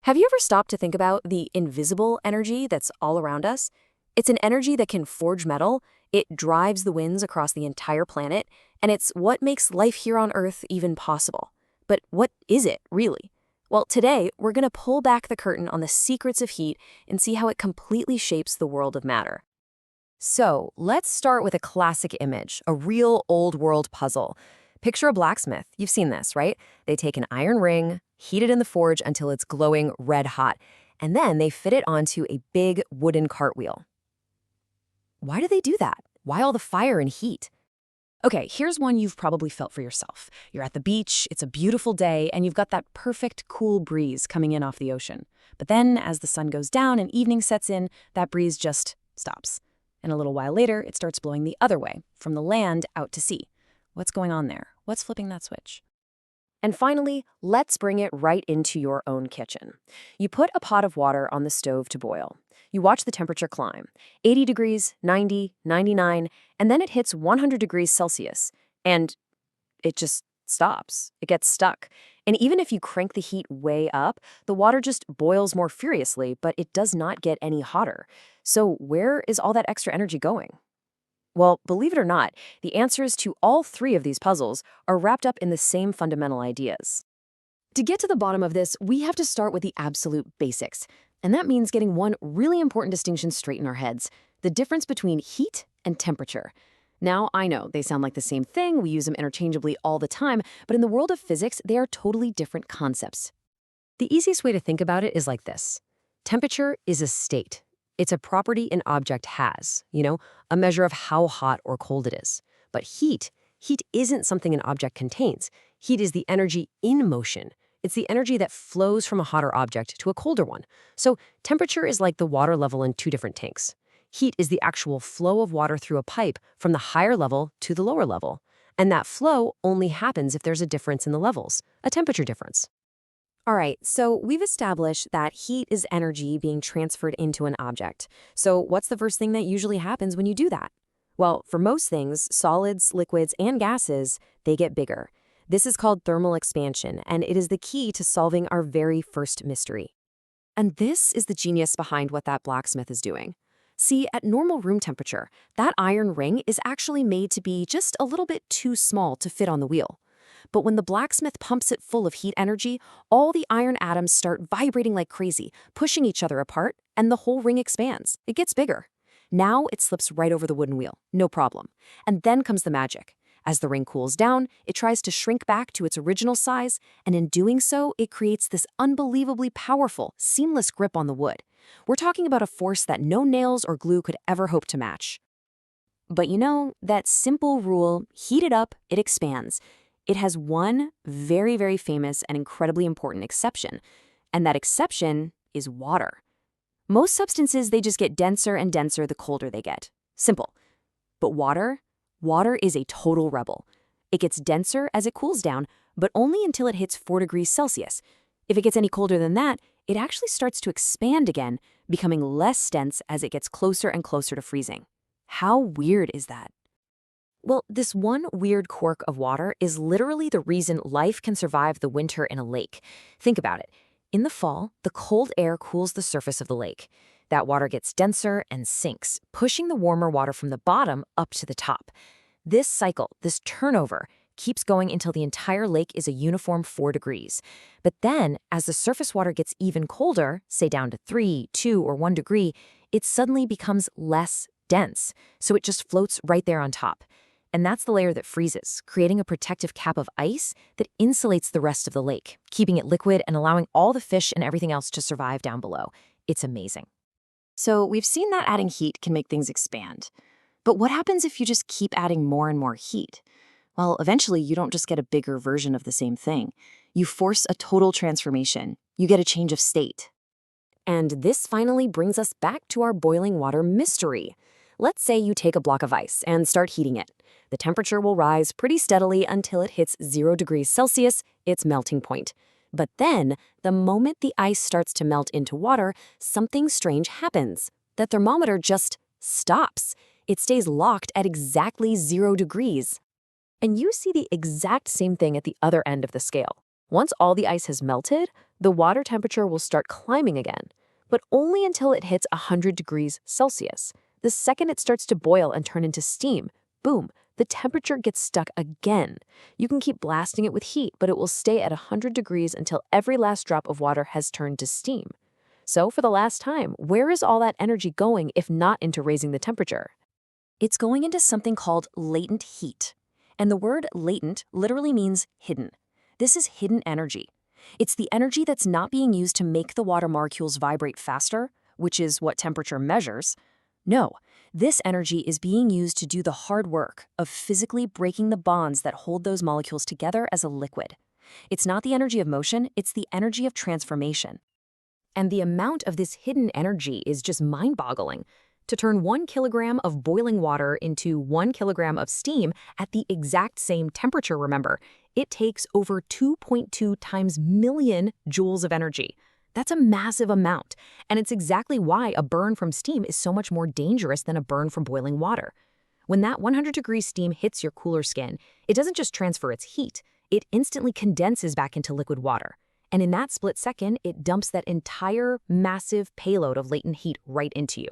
Have you ever stopped to think about the invisible energy that's all around us? It's an energy that can forge metal, it drives the winds across the entire planet, and it's what makes life here on Earth even possible. But what is it, really? Well, today, we're going to pull back the curtain on the secrets of heat and see how it completely shapes the world of matter. So let's start with a classic image, a real old world puzzle. Picture a blacksmith. You've seen this, right? They take an iron ring, heat it in the forge until it's glowing red hot, and then they fit it onto a big wooden cartwheel. Why do they do that? Why all the fire and heat? Okay, here's one you've probably felt for yourself. You're at the beach, it's a beautiful day, and you've got that perfect cool breeze coming in off the ocean. But then, as the sun goes down and evening sets in, that breeze just stops. And a little while later, it starts blowing the other way, from the land out to sea. What's going on there? What's flipping that switch? And finally, let's bring it right into your own kitchen. You put a pot of water on the stove to boil. You watch the temperature climb, 80 degrees, 90, 99, and then it hits 100 degrees Celsius, and it just stops. It gets stuck. And even if you crank the heat way up, the water just boils more furiously, but it does not get any hotter. So where is all that extra energy going? Well, believe it or not, the answers to all three of these puzzles are wrapped up in the same fundamental ideas. To get to the bottom of this, we have to start with the absolute basics. And that means getting one really important distinction straight in our heads: the difference between heat and temperature. Now, I know they sound like the same thing, we use them interchangeably all the time, but in the world of physics, they are totally different concepts. The easiest way to think about it is like this. Temperature is a state. It's a property an object has, a measure of how hot or cold it is. But heat isn't something an object contains. Heat is the energy in motion. It's the energy that flows from a hotter object to a colder one. So temperature is like the water level in two different tanks. Heat is the actual flow of water through a pipe from the higher level to the lower level. And that flow only happens if there's a difference in the levels, a temperature difference. All right, so we've established that heat is energy being transferred into an object. So what's the first thing that usually happens when you do that? Well, for most things, solids, liquids, and gases, they get bigger. This is called thermal expansion, and it is the key to solving our very first mystery. And this is the genius behind what that blacksmith is doing. See, at normal room temperature, that iron ring is actually made to be just a little bit too small to fit on the wheel. But when the blacksmith pumps it full of heat energy, all the iron atoms start vibrating like crazy, pushing each other apart, and the whole ring expands. It gets bigger. Now it slips right over the wooden wheel, no problem. And then comes the magic. As the ring cools down, it tries to shrink back to its original size, and in doing so, it creates this unbelievably powerful, seamless grip on the wood. We're talking about a force that no nails or glue could ever hope to match. But that simple rule, heat it up, it expands. It has one very, very famous and incredibly important exception, and that exception is water. Most substances, they just get denser and denser the colder they get. Simple. But water is a total rebel. It gets denser as it cools down, but only until it hits 4 degrees Celsius. If it gets any colder than that, it actually starts to expand again, becoming less dense as it gets closer and closer to freezing. How weird is that? Well, this one weird quirk of water is literally the reason life can survive the winter in a lake. Think about it. In the fall, the cold air cools the surface of the lake. That water gets denser and sinks, pushing the warmer water from the bottom up to the top. This cycle, this turnover, keeps going until the entire lake is a uniform 4 degrees. But then, as the surface water gets even colder, say down to 3, 2, or 1 degree, it suddenly becomes less dense, so it just floats right there on top. And that's the layer that freezes, creating a protective cap of ice that insulates the rest of the lake, keeping it liquid and allowing all the fish and everything else to survive down below. It's amazing. So we've seen that adding heat can make things expand. But what happens if you just keep adding more and more heat? Well, eventually you don't just get a bigger version of the same thing. You force a total transformation. You get a change of state. And this finally brings us back to our boiling water mystery. Let's say you take a block of ice and start heating it. The temperature will rise pretty steadily until it hits 0 degrees Celsius, its melting point. But then, the moment the ice starts to melt into water, something strange happens. The thermometer just stops. It stays locked at exactly 0 degrees. And you see the exact same thing at the other end of the scale. Once all the ice has melted, the water temperature will start climbing again, but only until it hits 100 degrees Celsius. The second it starts to boil and turn into steam, boom, the temperature gets stuck again. You can keep blasting it with heat, but it will stay at 100 degrees until every last drop of water has turned to steam. So for the last time, where is all that energy going if not into raising the temperature? It's going into something called latent heat. And the word latent literally means hidden. This is hidden energy. It's the energy that's not being used to make the water molecules vibrate faster, which is what temperature measures. No, this energy is being used to do the hard work of physically breaking the bonds that hold those molecules together as a liquid. It's not the energy of motion, it's the energy of transformation. And the amount of this hidden energy is just mind-boggling. To turn 1 kilogram of boiling water into 1 kilogram of steam at the exact same temperature, remember, it takes over 2.2 times million joules of energy. That's a massive amount, and it's exactly why a burn from steam is so much more dangerous than a burn from boiling water. When that 100-degree steam hits your cooler skin, it doesn't just transfer its heat, it instantly condenses back into liquid water. And in that split second, it dumps that entire massive payload of latent heat right into you.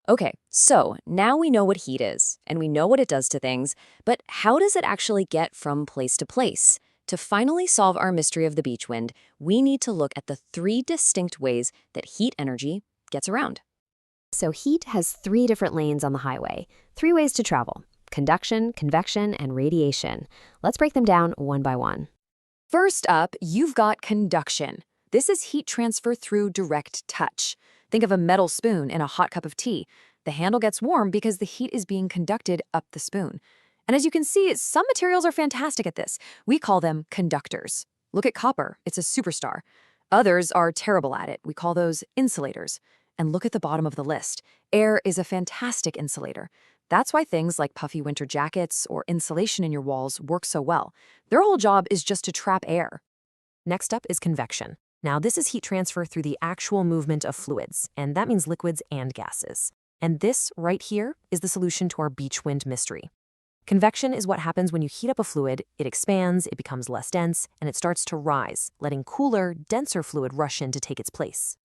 Okay, so now we know what heat is, and we know what it does to things, but how does it actually get from place to place? To finally solve our mystery of the beach wind, we need to look at the 3 distinct ways that heat energy gets around. So heat has 3 different lanes on the highway, 3 ways to travel: conduction, convection, and radiation. Let's break them down one by one. First up, you've got conduction. This is heat transfer through direct touch. Think of a metal spoon in a hot cup of tea. The handle gets warm because the heat is being conducted up the spoon. And as you can see, some materials are fantastic at this. We call them conductors. Look at copper, it's a superstar. Others are terrible at it. We call those insulators. And look at the bottom of the list. Air is a fantastic insulator. That's why things like puffy winter jackets or insulation in your walls work so well. Their whole job is just to trap air. Next up is convection. Now, this is heat transfer through the actual movement of fluids, and that means liquids and gases. And this right here is the solution to our beach wind mystery. Convection is what happens when you heat up a fluid, it expands, it becomes less dense, and it starts to rise, letting cooler, denser fluid rush in to take its place.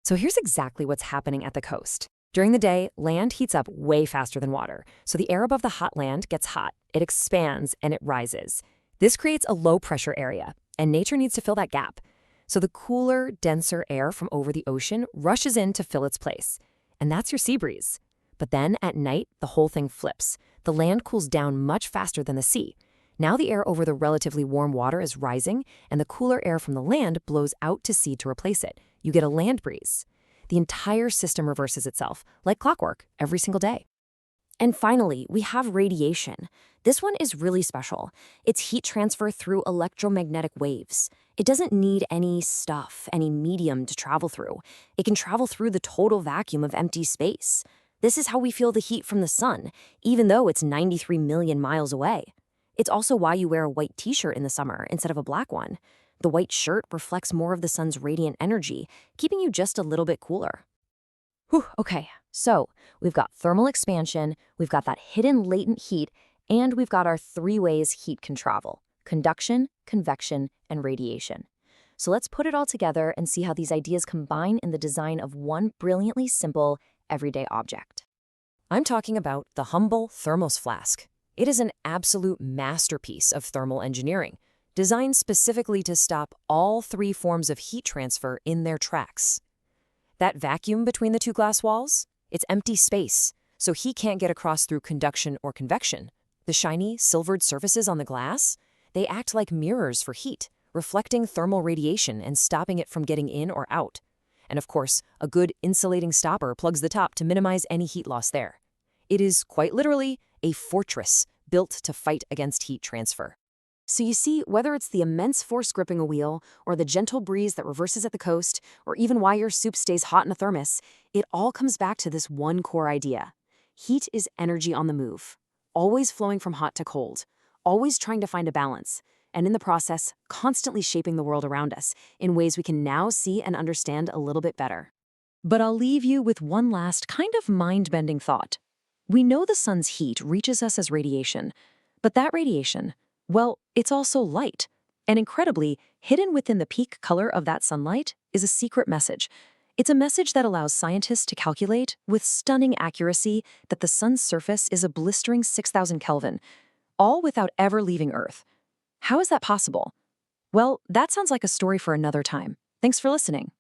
So here's exactly what's happening at the coast. During the day, land heats up way faster than water, so the air above the hot land gets hot, it expands, and it rises. This creates a low-pressure area, and nature needs to fill that gap. So the cooler, denser air from over the ocean rushes in to fill its place. And that's your sea breeze. But then at night, the whole thing flips. The land cools down much faster than the sea. Now the air over the relatively warm water is rising, and the cooler air from the land blows out to sea to replace it. You get a land breeze. The entire system reverses itself, like clockwork, every single day. And finally, we have radiation. This one is really special. It's heat transfer through electromagnetic waves. It doesn't need any stuff, any medium to travel through. It can travel through the total vacuum of empty space. This is how we feel the heat from the sun, even though it's 93 million miles away. It's also why you wear a white t-shirt in the summer instead of a black one. The white shirt reflects more of the sun's radiant energy, keeping you just a little bit cooler. Whew, okay, so we've got thermal expansion, we've got that hidden latent heat, and we've got our 3 ways heat can travel: conduction, convection, and radiation. So let's put it all together and see how these ideas combine in the design of one brilliantly simple, everyday object. I'm talking about the humble thermos flask. It is an absolute masterpiece of thermal engineering, designed specifically to stop all 3 forms of heat transfer in their tracks. That vacuum between the 2 glass walls? It's empty space, so heat can't get across through conduction or convection. The shiny, silvered surfaces on the glass? They act like mirrors for heat, reflecting thermal radiation and stopping it from getting in or out. And of course, a good insulating stopper plugs the top to minimize any heat loss there. It is quite literally a fortress built to fight against heat transfer. So you see, whether it's the immense force gripping a wheel, or the gentle breeze that reverses at the coast, or even why your soup stays hot in a thermos, it all comes back to this one core idea. Heat is energy on the move, always flowing from hot to cold, always trying to find a balance, and in the process, constantly shaping the world around us in ways we can now see and understand a little bit better. But I'll leave you with one last kind of mind-bending thought. We know the sun's heat reaches us as radiation, but that radiation, well, it's also light. And incredibly, hidden within the peak color of that sunlight is a secret message. It's a message that allows scientists to calculate, with stunning accuracy, that the sun's surface is a blistering 6,000 Kelvin, all without ever leaving Earth. How is that possible? Well, that sounds like a story for another time. Thanks for listening.